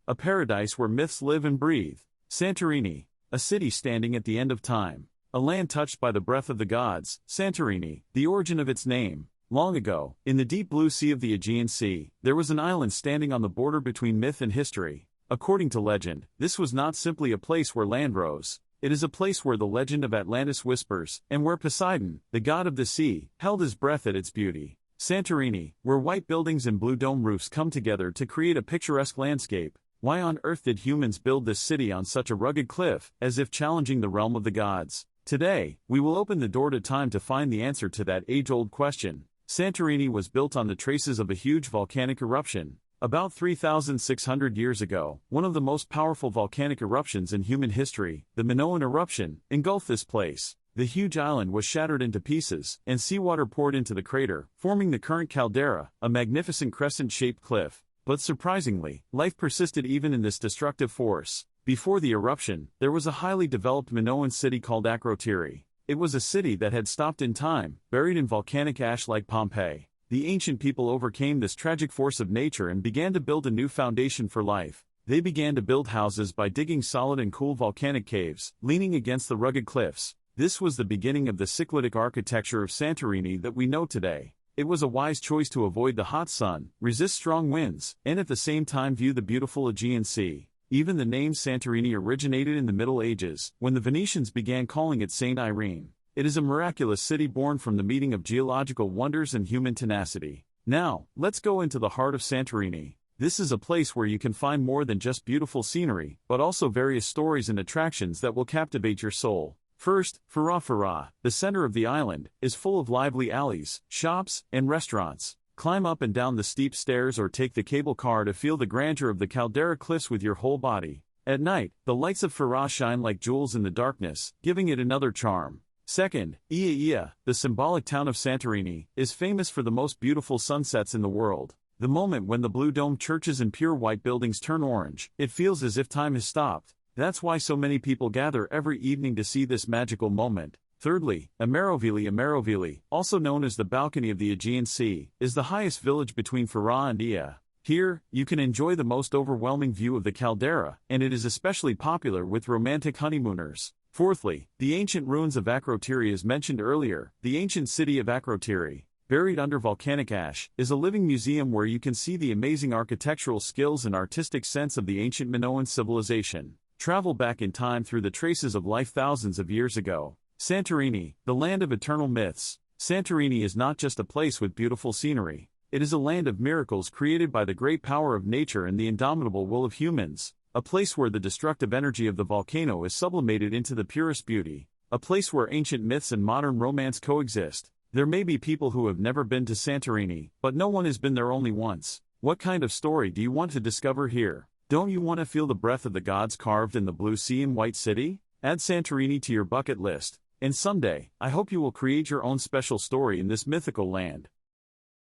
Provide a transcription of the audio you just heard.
a paradise where myths live and breathe. Santorini, a city standing at the end of time, a land touched by the breath of the gods. Santorini, the origin of its name. Long ago, in the deep blue sea of the Aegean Sea, there was an island standing on the border between myth and history. According to legend, this was not simply a place where land rose. It is a place where the legend of Atlantis whispers, and where Poseidon, the god of the sea, held his breath at its beauty. Santorini, where white buildings and blue dome roofs come together to create a picturesque landscape. Why on earth did humans build this city on such a rugged cliff, as if challenging the realm of the gods? Today, we will open the door to time to find the answer to that age-old question. Santorini was built on the traces of a huge volcanic eruption. About 3,600 years ago, one of the most powerful volcanic eruptions in human history, the Minoan eruption, engulfed this place. The huge island was shattered into pieces, and seawater poured into the crater, forming the current caldera, a magnificent crescent-shaped cliff. But surprisingly, life persisted even in this destructive force. Before the eruption, there was a highly developed Minoan city called Akrotiri. It was a city that had stopped in time, buried in volcanic ash like Pompeii. The ancient people overcame this tragic force of nature and began to build a new foundation for life. They began to build houses by digging solid and cool volcanic caves, leaning against the rugged cliffs. This was the beginning of the cyclitic architecture of Santorini that we know today. It was a wise choice to avoid the hot sun, resist strong winds, and at the same time view the beautiful Aegean Sea. Even the name Santorini originated in the Middle Ages, when the Venetians began calling it Saint Irene. It is a miraculous city born from the meeting of geological wonders and human tenacity. Now, let's go into the heart of Santorini. This is a place where you can find more than just beautiful scenery, but also various stories and attractions that will captivate your soul. First, Fara, the center of the island, is full of lively alleys, shops, and restaurants. Climb up and down the steep stairs or take the cable car to feel the grandeur of the caldera cliffs with your whole body. At night, the lights of Fara shine like jewels in the darkness, giving it another charm. Second, Ia, the symbolic town of Santorini, is famous for the most beautiful sunsets in the world. The moment when the blue domed churches and pure white buildings turn orange, it feels as if time has stopped. That's why so many people gather every evening to see this magical moment. Thirdly, Amerovili, also known as the balcony of the Aegean Sea, is the highest village between Fara and Ia. Here, you can enjoy the most overwhelming view of the caldera, and it is especially popular with romantic honeymooners. Fourthly, the ancient ruins of Akrotiri as mentioned earlier. The ancient city of Akrotiri, buried under volcanic ash, is a living museum where you can see the amazing architectural skills and artistic sense of the ancient Minoan civilization. Travel back in time through the traces of life thousands of years ago. Santorini, the land of eternal myths. Santorini is not just a place with beautiful scenery. It is a land of miracles created by the great power of nature and the indomitable will of humans. A place where the destructive energy of the volcano is sublimated into the purest beauty. A place where ancient myths and modern romance coexist. There may be people who have never been to Santorini, but no one has been there only once. What kind of story do you want to discover here? Don't you want to feel the breath of the gods carved in the blue sea and white city? Add Santorini to your bucket list. And someday, I hope you will create your own special story in this mythical land.